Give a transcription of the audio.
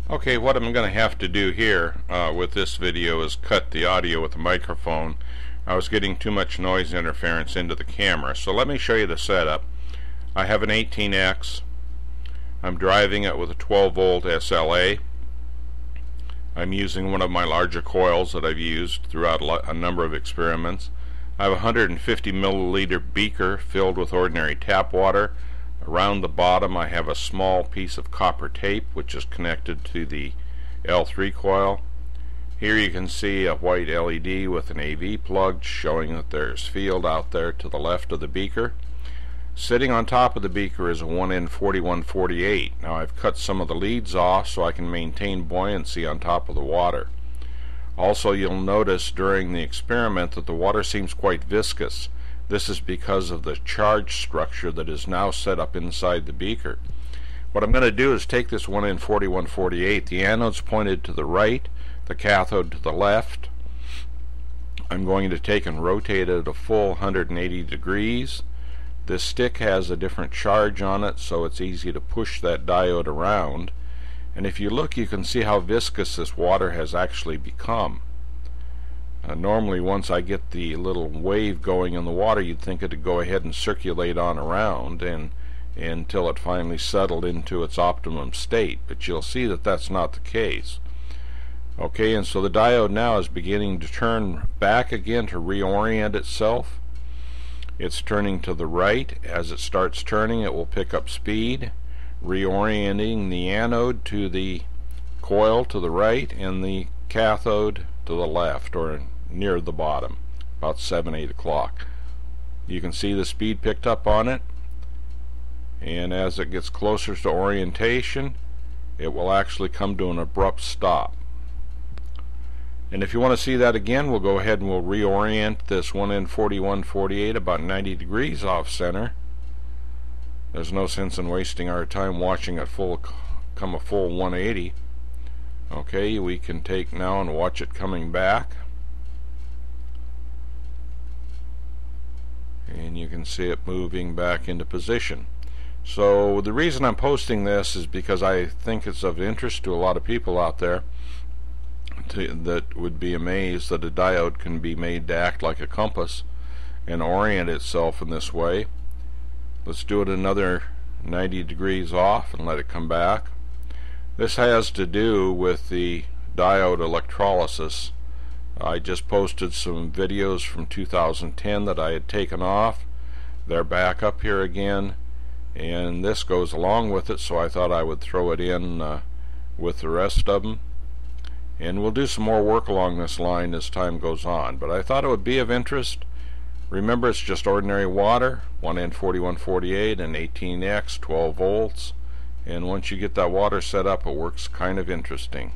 Okay, what I'm going to have to do here with this video is cut the audio with the microphone. I was getting too much noise interference into the camera. So let me show you the setup. I have an 18X. I'm driving it with a 12 volt SLA. I'm using one of my larger coils that I've used throughout a number of experiments. I have a 150 milliliter beaker filled with ordinary tap water. Around the bottom I have a small piece of copper tape which is connected to the L3 coil. Here you can see a white LED with an AV plug showing that there's field out there to the left of the beaker. Sitting on top of the beaker is a 1N4148. Now I've cut some of the leads off so I can maintain buoyancy on top of the water. Also, you'll notice during the experiment that the water seems quite viscous. This is because of the charge structure that is now set up inside the beaker. What I'm going to do is take this 1N4148. The anode's pointed to the right, the cathode to the left. I'm going to take and rotate it a full 180 degrees. This stick has a different charge on it, so it's easy to push that diode around. And if you look, you can see how viscous this water has actually become. Normally, once I get the little wave going in the water, you'd think it'd go ahead and circulate on around until it finally settled into its optimum state. But you'll see that that's not the case. Okay, and so the diode now is beginning to turn back again to reorient itself. It's turning to the right. As it starts turning, it will pick up speed, reorienting the anode to the coil to the right and the cathode to the left, or near the bottom, about 7-8 o'clock. You can see the speed picked up on it, and as it gets closer to orientation, it will actually come to an abrupt stop. And if you want to see that again, we'll go ahead and we'll reorient this 1N4148 about 90 degrees off center. There's no sense in wasting our time watching it come a full 180. Okay, we can take now and watch it coming back. And you can see it moving back into position. So the reason I'm posting this is because I think it's of interest to a lot of people out there that would be amazed that a diode can be made to act like a compass and orient itself in this way. Let's do it another 90 degrees off and let it come back. This has to do with the diode electrolysis. I just posted some videos from 2010 that I had taken off. They're back up here again, and this goes along with it, so I thought I would throw it in with the rest of them. And we'll do some more work along this line as time goes on, but I thought it would be of interest. Remember, it's just ordinary water, 1N4148 and 18X, 12 volts, and once you get that water set up, it works kind of interesting.